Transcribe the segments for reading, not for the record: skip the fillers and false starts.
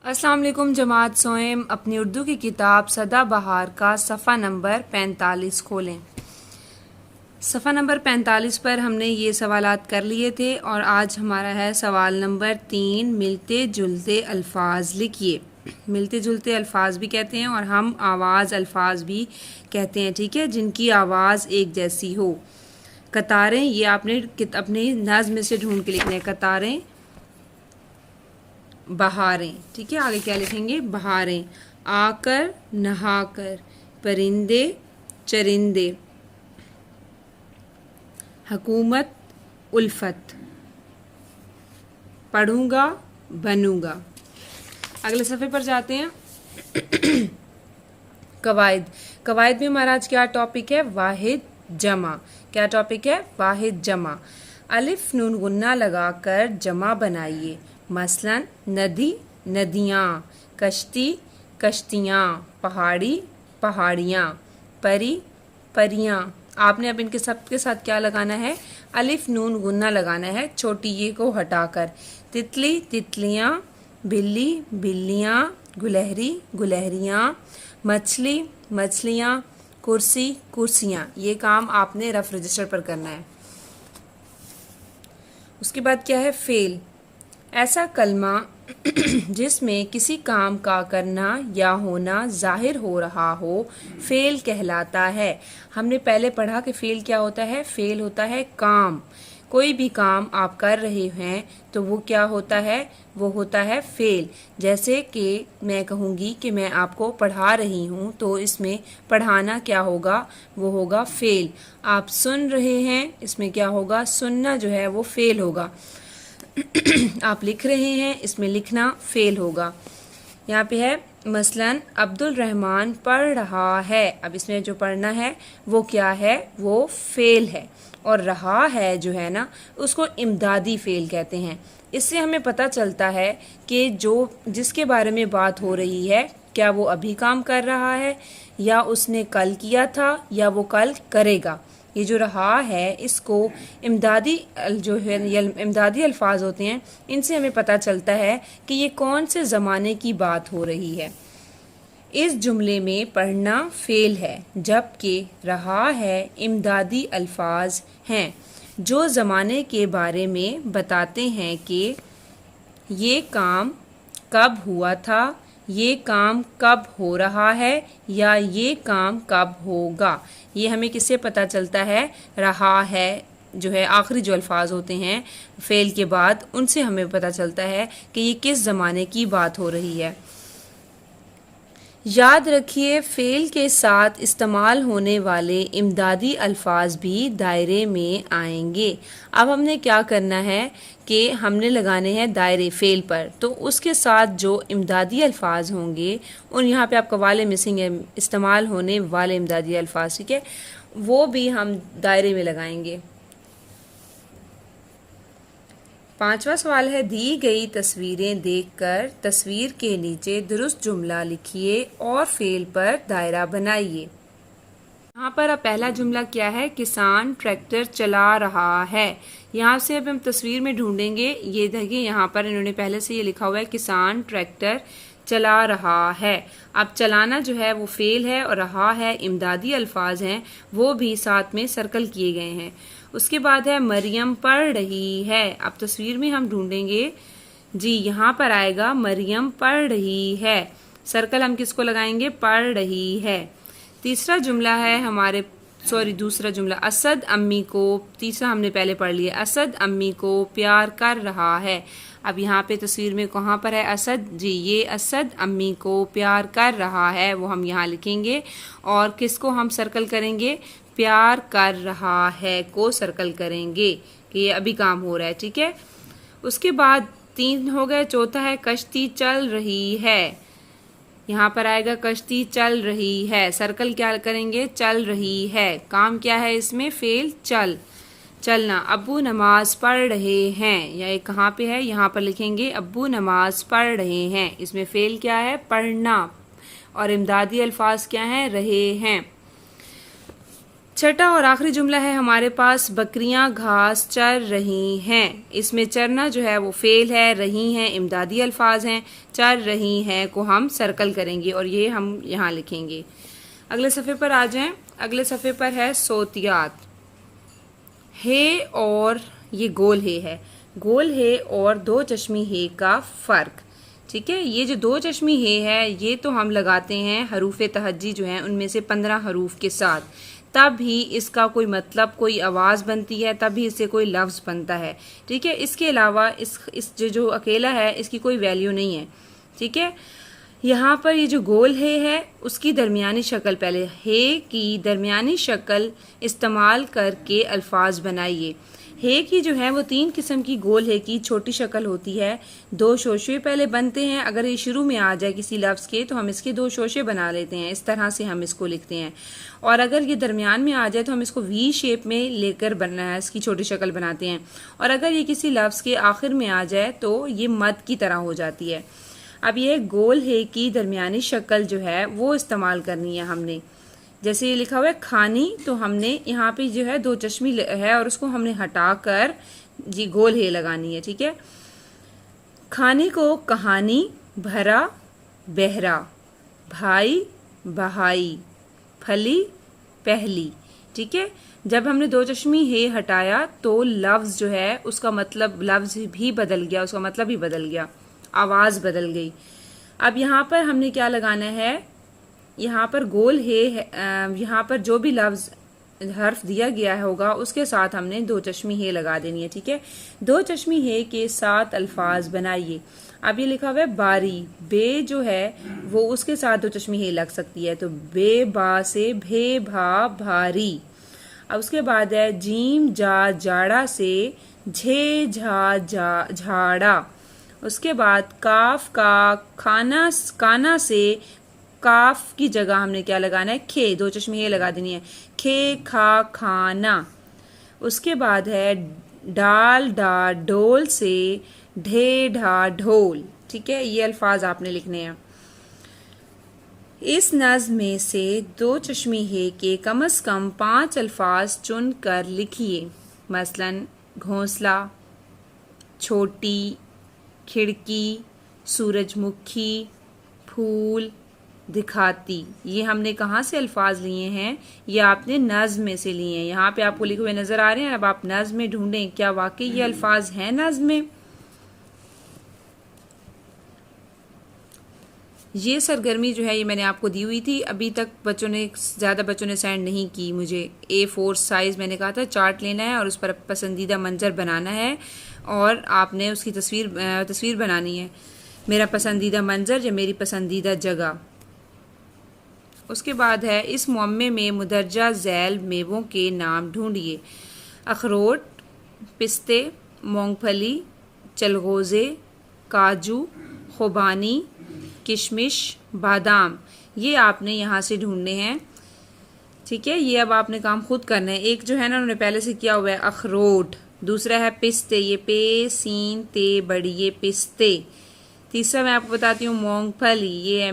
अस्सलाम वालेकुम जमात सोएम। अपनी उर्दू की किताब सदाबहार का सफ़ा नंबर 45 खोलें। सफ़ा नंबर 45 पर हमने ये सवालात कर लिए थे और आज हमारा है सवाल नंबर 3। मिलते जुलते अल्फाज लिखिए। मिलते जुलते अल्फाज भी कहते हैं और हम आवाज़ अल्फाज भी कहते हैं, ठीक है, जिनकी आवाज़ एक जैसी हो। कतारें, ये आपने अपने नज़्म से ढूंढ के लिखने, कतारें, बहारें, ठीक है। आगे क्या लिखेंगे? बहारें, आकर, नहाकर, परिंदे, चरिंदे, हुकूमत, उल्फत, पढ़ूंगा, बनूंगा। अगले सफ़े पर जाते हैं। कवायद। कवायद में हमारा आज क्या टॉपिक है? वाहिद जमा। क्या टॉपिक है? वाहिद जमा। अलिफ नून गुन्ना लगाकर जमा बनाइए। मसलन नदी, नदियाँ, कश्ती, कश्तियाँ, पहाड़ी, पहाड़ियाँ, परी, परियाँ। आपने अब इनके सब के साथ क्या लगाना है? अलिफ नून गुन्ना लगाना है, छोटी ये को हटाकर। तितली, तितलियाँ, बिल्ली, बिल्लियाँ, गुलहरी, गुलहरियाँ, मछली, मछलियाँ, कुर्सी, कुर्सियाँ। ये काम आपने रफ रजिस्टर पर करना है। उसके बाद क्या है? फेल। ऐसा कलमा जिसमें किसी काम का करना या होना जाहिर हो रहा हो, फेल कहलाता है। हमने पहले पढ़ा कि फेल क्या होता है? फेल होता है काम। कोई भी काम आप कर रहे हैं तो वो क्या होता है? वो होता है फेल। जैसे कि मैं कहूँगी कि मैं आपको पढ़ा रही हूँ, तो इसमें पढ़ाना क्या होगा? वो होगा फेल। आप सुन रहे हैं, इसमें क्या होगा? सुनना जो है वो फेल होगा। आप लिख रहे हैं, इसमें लिखना फेल होगा। यहाँ पे है मसलन अब्दुल रहमान पढ़ रहा है। अब इसमें जो पढ़ना है वो क्या है? वो फेल है। और रहा है जो है ना, उसको इमदादी फेल कहते हैं। इससे हमें पता चलता है कि जो जिसके बारे में बात हो रही है, क्या वो अभी काम कर रहा है या उसने कल किया था या वो कल करेगा। ये जो रहा है, इसको इमदादी जो है, इमदादी अल्फाज होते हैं, इनसे हमें पता चलता है कि ये कौन से ज़माने की बात हो रही है। इस जुमले में पढ़ना फेल है, जबकि रहा है इमदादी अल्फाज हैं जो ज़माने के बारे में बताते हैं कि ये काम कब हुआ था, ये काम कब हो रहा है या ये काम कब होगा। ये हमें किससे पता चलता है? रहा है जो है, आखिरी जो अल्फाज होते हैं फेल के बाद, उनसे हमें पता चलता है कि ये किस ज़माने की बात हो रही है। याद रखिए, फ़ेल के साथ इस्तेमाल होने वाले इमदादी अल्फाज भी दायरे में आएंगे। अब हमने क्या करना है कि हमने लगाने हैं दायरे फ़ेल पर, तो उसके साथ जो इमदादी अल्फाज होंगे उन यहाँ पे आपका वाले मिसिंग है, इस्तेमाल होने वाले इमदादी अल्फाज, ठीक है, वो भी हम दायरे में लगाएंगे। पांचवा सवाल है, दी गई तस्वीरें देखकर तस्वीर के नीचे दुरुस्त जुमला लिखिए और फेल पर दायरा बनाइए। यहाँ पर अब पहला जुमला क्या है? किसान ट्रैक्टर चला रहा है। यहाँ से अब हम तस्वीर में ढूंढेंगे। ये देखिए, यहाँ पर इन्होंने पहले से ये लिखा हुआ है किसान ट्रैक्टर चला रहा है। अब चलाना जो है वो फेल है और रहा है इमदादी अल्फाज हैं, वो भी साथ में सर्कल किए गए हैं। उसके बाद है मरियम पढ़ रही है। अब तस्वीर में हम ढूंढेंगे, जी यहाँ पर आएगा मरियम पढ़ रही है। सर्कल हम किसको लगाएंगे? पढ़ रही है। तीसरा जुमला है हमारे, दूसरा जुमला, असद अम्मी को, तीसरा हमने पहले पढ़ लिया, असद अम्मी को प्यार कर रहा है। अब यहाँ पे तस्वीर में कहाँ पर है असद? जी ये असद अम्मी को प्यार कर रहा है, वो हम यहाँ लिखेंगे। और किसको हम सर्कल करेंगे? प्यार कर रहा है को सर्कल करेंगे कि ये अभी काम हो रहा है, ठीक है। उसके बाद 3 हो गए। चौथा है कश्ती चल रही है। यहाँ पर आएगा कश्ती चल रही है, सर्कल क्या करेंगे? चल रही है। काम क्या है इसमें? फेल, चलना। अब्बू नमाज पढ़ रहे हैं, या ये कहाँ पे है? यहाँ पर लिखेंगे अब्बू नमाज पढ़ रहे हैं। इसमें फेल क्या है? पढ़ना। और इमदादी अल्फाज क्या हैं? रहे हैं। छठा और आखिरी जुमला है हमारे पास, बकरियां घास चर रही हैं। इसमें चरना जो है वो फेल है, रही हैं इमदादी अल्फाज हैं, चर रही हैं को हम सर्कल करेंगे और ये हम यहाँ लिखेंगे। अगले सफ़े पर आ जाएं। अगले सफ़े पर है सोतियात। हे और ये गोल हे है, गोल हे और दो चश्मी हे का फ़र्क। ठीक है, ये जो दो चश्मी हे है ये तो हम लगाते हैं हरूफ तहज्जी जो हैं उनमें से 15 हरूफ के साथ, तब ही इसका कोई मतलब, कोई आवाज़ बनती है, तब ही इससे कोई लफ्ज़ बनता है। ठीक है, इसके अलावा इस जो अकेला है इसकी कोई वैल्यू नहीं है। ठीक है, यहाँ पर ये जो गोल है उसकी दरमियानी शक्ल, पहले हे की दरमियानी शक्ल इस्तेमाल करके अल्फाज बनाइए। हे की जो है वो 3 किस्म की गोल हे की छोटी शक्ल होती है। 2 शोशे पहले बनते हैं, अगर ये शुरू में आ जाए किसी लफ्ज़ के तो हम इसके 2 शोशे बना लेते हैं, इस तरह से हम इसको लिखते हैं। और अगर ये दरमियान में आ जाए तो हम इसको वी शेप में लेकर बनना, इसकी छोटी शक्ल बनाते हैं। और अगर ये किसी लफ्ज़ के आखिर में आ जाए तो ये मद की तरह हो जाती है। अब ये गोल हे की दरमियानी शक्ल जो है वो इस्तेमाल करनी है हमने। जैसे ये लिखा हुआ है खानी, तो हमने यहाँ पे जो है 2 चश्मी है और उसको हमने हटाकर जी गोल हे लगानी है। ठीक है, खानी को कहानी, भरा बहरा, भाई बहाई, फली पहली। ठीक है, जब हमने 2 चश्मी हे हटाया तो लफ्ज़ जो है उसका मतलब, लफ्ज़ भी बदल गया, उसका मतलब भी बदल गया, आवाज़ बदल गई। अब यहाँ पर हमने क्या लगाना है, यहाँ पर गोल है, यहाँ पर जो भी लफ्ज़ हर्फ दिया गया होगा उसके साथ हमने 2 चश्मी हे लगा देनी है। ठीक है, 2 चश्मी हे के साथ अल्फाज बनाइए। अब ये लिखा हुआ है बारी, बे जो है वो उसके साथ 2 चश्मी हे लग सकती है, तो बे बा से भे भा भारी। अब उसके बाद है जीम जा जाड़ा से झे झा जा झाड़ा। उसके बाद काफ का खाना काना से काफ की जगह हमने क्या लगाना है, खे, 2 चश्मी ये लगा देनी है, खे खा खाना। उसके बाद है डाल डा डोल से ढे ढा ढोल। ठीक है, ये अल्फाज आपने लिखने हैं। इस नज़्म में से 2 चश्मी हे के कम से कम 5 अल्फाज चुन कर लिखिए। मसलन घोंसला, छोटी, खिड़की, सूरजमुखी, फूल, दिखाती। ये हमने कहाँ से अल्फाज लिए हैं, ये आपने नज़्म में से लिए हैं। यहाँ पे आपको लिखे हुए नज़र आ रहे हैं। अब आप नज़्म में ढूंढें क्या वाकई ये अल्फाज हैं नज़्म में। ये सरगर्मी जो है ये मैंने आपको दी हुई थी, अभी तक ज़्यादा बच्चों ने सेंड नहीं की मुझे। A4 साइज़ मैंने कहा था चार्ट लेना है और उस पर पसंदीदा मंजर बनाना है और आपने उसकी तस्वीर बनानी है, मेरा पसंदीदा मंजर या मेरी पसंदीदा जगह। उसके बाद है इस मुअम्मे में मुदर्जा झैल मेवों के नाम ढूंढिए। अखरोट, पिस्ते, मूंगफली, चलगोज़े, काजू, खुबानी, किशमिश, बादाम। ये आपने यहाँ से ढूंढने हैं। ठीक है, ये अब आपने काम खुद करना है। एक जो है ना उन्होंने पहले से किया हुआ है अखरोट, दूसरा है पिस्ते, ये पे सीन ते बड़ी, ये पिस्ते। तीसरा मैं आपको बताती हूँ मूंगफली, ये है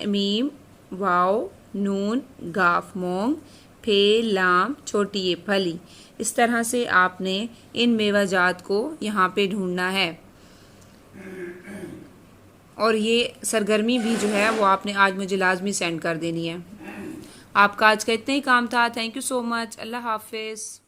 मीम वाओ नून गाफ मूंग, फे लाम छोटी ये फली। इस तरह से आपने इन मेवाजात को यहाँ पे ढूंढना है। और ये सरगर्मी भी जो है वो आपने आज मुझे लाजमी सेंड कर देनी है। आपका आज का इतना ही काम था। Thank you so much. अल्लाह हाफिज़।